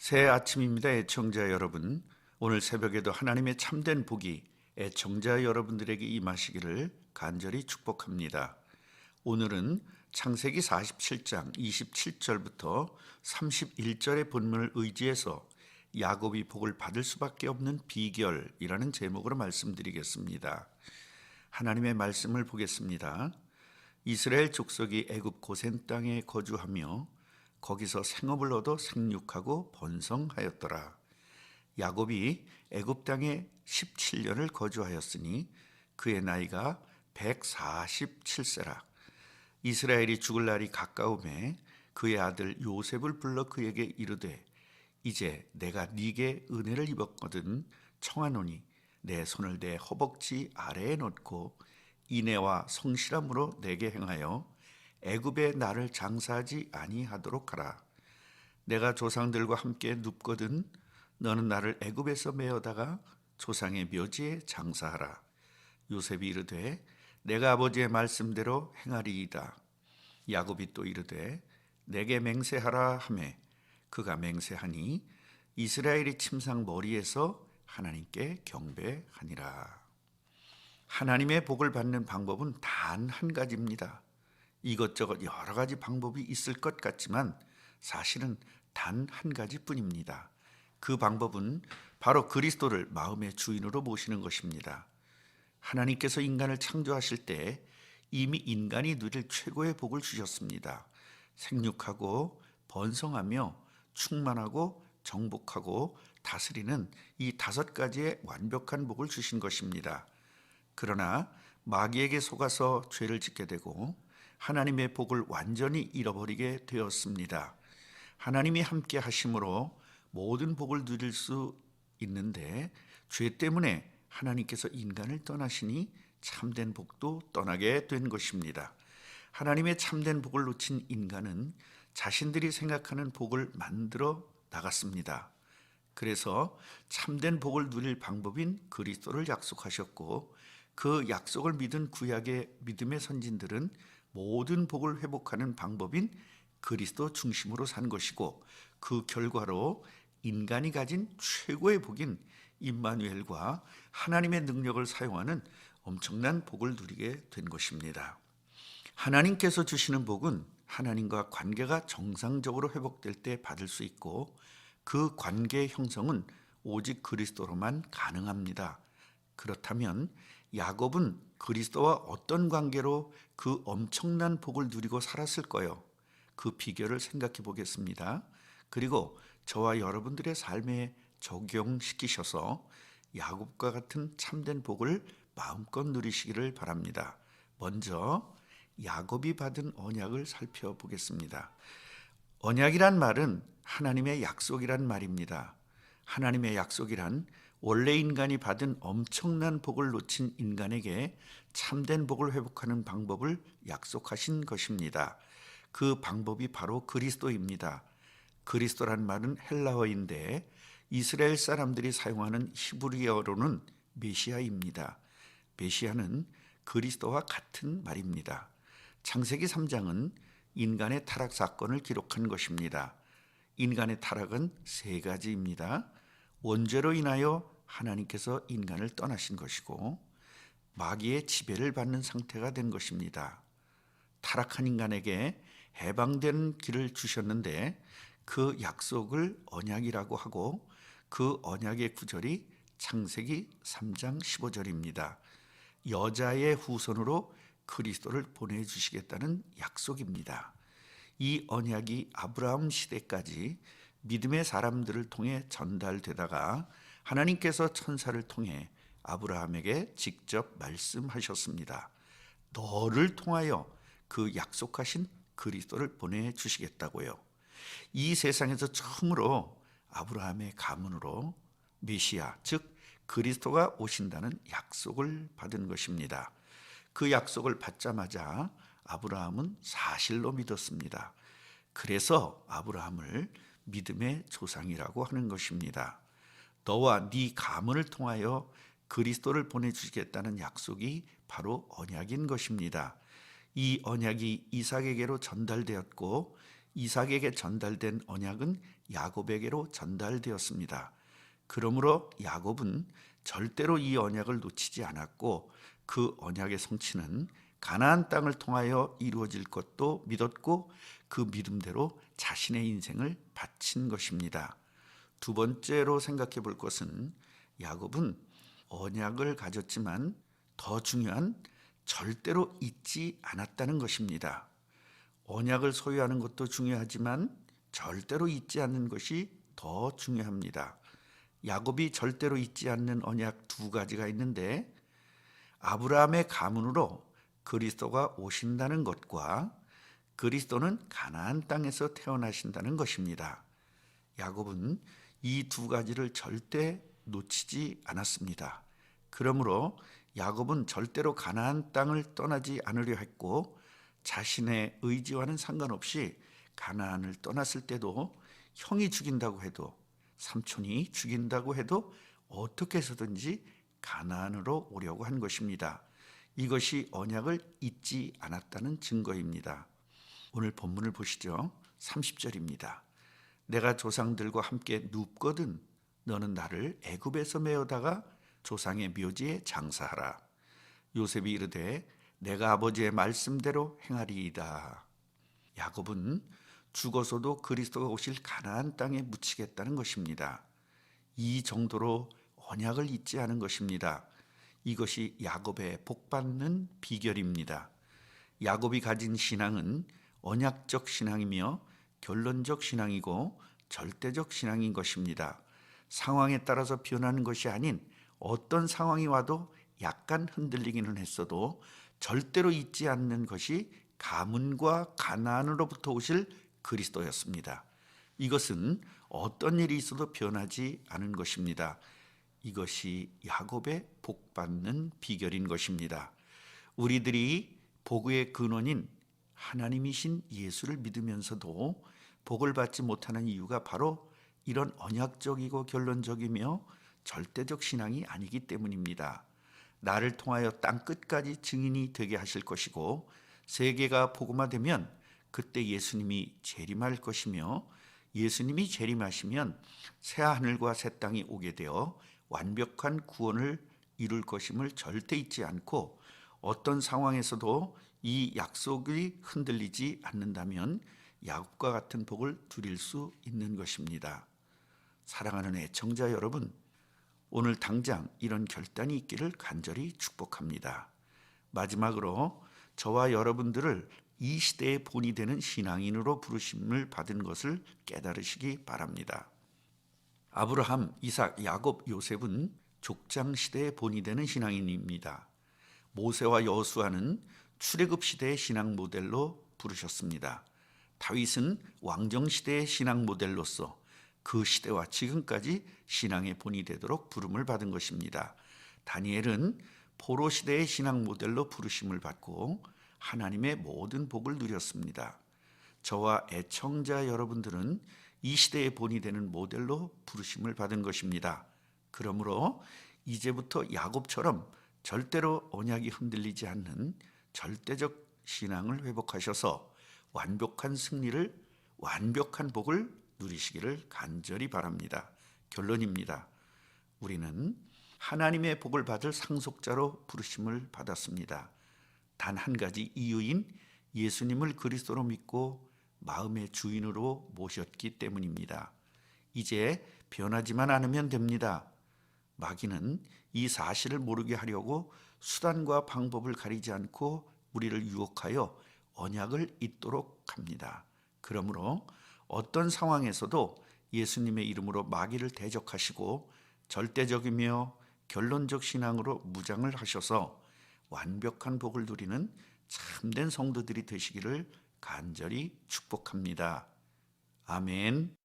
새 아침입니다, 애청자 여러분. 오늘 새벽에도 하나님의 참된 복이 애청자 여러분들에게 임하시기를 간절히 축복합니다. 오늘은 창세기 47장 27절부터 31절의 본문을 의지해서 야곱이 복을 받을 수밖에 없는 비결이라는 제목으로 말씀드리겠습니다. 하나님의 말씀을 보겠습니다. 이스라엘 족속이 애굽 고센 땅에 거주하며 거기서 생업을 얻어 생육하고 번성하였더라. 야곱이 애굽 땅에 17년을 거주하였으니 그의 나이가 147세라. 이스라엘이 죽을 날이 가까우매 그의 아들 요셉을 불러 그에게 이르되 이제 내가 네게 은혜를 입었거든 청하노니 내 손을 내 허벅지 아래에 놓고 인애와 성실함으로 내게 행하여 애굽에 나를 장사하지 아니하도록 하라. 내가 조상들과 함께 눕거든 너는 나를 애굽에서 메어다가 조상의 묘지에 장사하라. 요셉이 이르되 내가 아버지의 말씀대로 행하리이다. 야곱이 또 이르되 내게 맹세하라 하매 그가 맹세하니 이스라엘이 침상 머리에서 하나님께 경배하니라. 하나님의 복을 받는 방법은 단 한 가지입니다. 이것저것 여러 가지 방법이 있을 것 같지만 사실은 단 한 가지뿐입니다. 그 방법은 바로 그리스도를 마음의 주인으로 모시는 것입니다. 하나님께서 인간을 창조하실 때 이미 인간이 누릴 최고의 복을 주셨습니다. 생육하고 번성하며 충만하고 정복하고 다스리는 이 5가지의 완벽한 복을 주신 것입니다. 그러나 마귀에게 속아서 죄를 짓게 되고 하나님의 복을 완전히 잃어버리게 되었습니다. 하나님이 함께 하심으로 모든 복을 누릴 수 있는데 죄 때문에 하나님께서 인간을 떠나시니 참된 복도 떠나게 된 것입니다. 하나님의 참된 복을 놓친 인간은 자신들이 생각하는 복을 만들어 나갔습니다. 그래서 참된 복을 누릴 방법인 그리스도를 약속하셨고 그 약속을 믿은 구약의 믿음의 선진들은 모든 복을 회복하는 방법인 그리스도 중심으로 산 것이고 그 결과로 인간이 가진 최고의 복인 임마누엘과 하나님의 능력을 사용하는 엄청난 복을 누리게 된 것입니다. 하나님께서 주시는 복은 하나님과 관계가 정상적으로 회복될 때 받을 수 있고 그 관계의 형성은 오직 그리스도로만 가능합니다. 그렇다면 야곱은 그리스도와 어떤 관계로 그 엄청난 복을 누리고 살았을까요? 그 비결을 생각해 보겠습니다. 그리고 저와 여러분들의 삶에 적용시키셔서 야곱과 같은 참된 복을 마음껏 누리시기를 바랍니다. 먼저 야곱이 받은 언약을 살펴보겠습니다. 언약이란 말은 하나님의 약속이란 말입니다. 하나님의 약속이란 원래 인간이 받은 엄청난 복을 놓친 인간에게 참된 복을 회복하는 방법을 약속하신 것입니다. 그 방법이 바로 그리스도입니다. 그리스도란 말은 헬라어인데 이스라엘 사람들이 사용하는 히브리어로는 메시아입니다. 메시아는 그리스도와 같은 말입니다. 창세기 3장은 인간의 타락 사건을 기록한 것입니다. 인간의 타락은 3가지입니다. 원죄로 인하여 하나님께서 인간을 떠나신 것이고 마귀의 지배를 받는 상태가 된 것입니다. 타락한 인간에게 해방되는 길을 주셨는데 그 약속을 언약이라고 하고 그 언약의 구절이 창세기 3장 15절입니다. 여자의 후손으로 그리스도를 보내주시겠다는 약속입니다. 이 언약이 아브라함 시대까지 믿음의 사람들을 통해 전달되다가 하나님께서 천사를 통해 아브라함에게 직접 말씀하셨습니다. 너를 통하여 그 약속하신 그리스도를 보내주시겠다고요. 이 세상에서 처음으로 아브라함의 가문으로 메시아, 즉 그리스도가 오신다는 약속을 받은 것입니다. 그 약속을 받자마자 아브라함은 사실로 믿었습니다. 그래서 아브라함을 믿음의 조상이라고 하는 것입니다. 너와 네 가문을 통하여 그리스도를 보내주시겠다는 약속이 바로 언약인 것입니다. 이 언약이 이삭에게로 전달되었고 이삭에게 전달된 언약은 야곱에게로 전달되었습니다. 그러므로 야곱은 절대로 이 언약을 놓치지 않았고 그 언약의 성취는 가나안 땅을 통하여 이루어질 것도 믿었고 그 믿음대로 자신의 인생을 바친 것입니다. 두 번째로 생각해 볼 것은 야곱은 언약을 가졌지만 더 중요한 절대로 잊지 않았다는 것입니다. 언약을 소유하는 것도 중요하지만 절대로 잊지 않는 것이 더 중요합니다. 야곱이 절대로 잊지 않는 언약 두 가지가 있는데 아브라함의 가문으로 그리스도가 오신다는 것과 그리스도는 가나안 땅에서 태어나신다는 것입니다. 야곱은 이 두 가지를 절대 놓치지 않았습니다. 그러므로 야곱은 절대로 가나안 땅을 떠나지 않으려 했고 자신의 의지와는 상관없이 가나안을 떠났을 때도 형이 죽인다고 해도 삼촌이 죽인다고 해도 어떻게 해서든지 가나안으로 오려고 한 것입니다. 이것이 언약을 잊지 않았다는 증거입니다. 오늘 본문을 보시죠. 30절입니다. 내가 조상들과 함께 눕거든 너는 나를 애굽에서 메어다가 조상의 묘지에 장사하라. 요셉이 이르되 내가 아버지의 말씀대로 행하리이다. 야곱은 죽어서도 그리스도가 오실 가나안 땅에 묻히겠다는 것입니다. 이 정도로 언약을 잊지 않은 것입니다. 이것이 야곱의 복받는 비결입니다. 야곱이 가진 신앙은 언약적 신앙이며 결론적 신앙이고 절대적 신앙인 것입니다. 상황에 따라서 변하는 것이 아닌 어떤 상황이 와도 약간 흔들리기는 했어도 절대로 잊지 않는 것이 가문과 가나안으로부터 오실 그리스도였습니다. 이것은 어떤 일이 있어도 변하지 않은 것입니다. 이것이 야곱의 복받는 비결인 것입니다. 우리들이 복의 근원인 하나님이신 예수를 믿으면서도 복을 받지 못하는 이유가 바로 이런 언약적이고 결론적이며 절대적 신앙이 아니기 때문입니다. 나를 통하여 땅 끝까지 증인이 되게 하실 것이고 세계가 복음화되면 그때 예수님이 재림할 것이며 예수님이 재림하시면 새 하늘과 새 땅이 오게 되어 완벽한 구원을 이룰 것임을 절대 잊지 않고 어떤 상황에서도 이 약속이 흔들리지 않는다면 야곱과 같은 복을 누릴 수 있는 것입니다. 사랑하는 애청자 여러분, 오늘 당장 이런 결단이 있기를 간절히 축복합니다. 마지막으로 저와 여러분들을 이 시대의 본이 되는 신앙인으로 부르심을 받은 것을 깨달으시기 바랍니다. 아브라함, 이삭, 야곱, 요셉은 족장 시대의 본이 되는 신앙인입니다. 모세와 여호수아는 출애굽 시대의 신앙 모델로 부르셨습니다. 다윗은 왕정 시대의 신앙 모델로서 그 시대와 지금까지 신앙의 본이 되도록 부름을 받은 것입니다. 다니엘은 포로 시대의 신앙 모델로 부르심을 받고 하나님의 모든 복을 누렸습니다. 저와 애청자 여러분들은 이 시대의 본이 되는 모델로 부르심을 받은 것입니다. 그러므로 이제부터 야곱처럼 절대로 언약이 흔들리지 않는 절대적 신앙을 회복하셔서 완벽한 승리를, 완벽한 복을 누리시기를 간절히 바랍니다. 결론입니다. 우리는 하나님의 복을 받을 상속자로 부르심을 받았습니다. 단 한 가지 이유인 예수님을 그리스도로 믿고 마음의 주인으로 모셨기 때문입니다. 이제 변하지만 않으면 됩니다. 마귀는 이 사실을 모르게 하려고 수단과 방법을 가리지 않고 우리를 유혹하여 언약을 잊도록 합니다. 그러므로 어떤 상황에서도 예수님의 이름으로 마귀를 대적하시고 절대적이며 결론적 신앙으로 무장을 하셔서 완벽한 복을 누리는 참된 성도들이 되시기를 간절히 축복합니다. 아멘.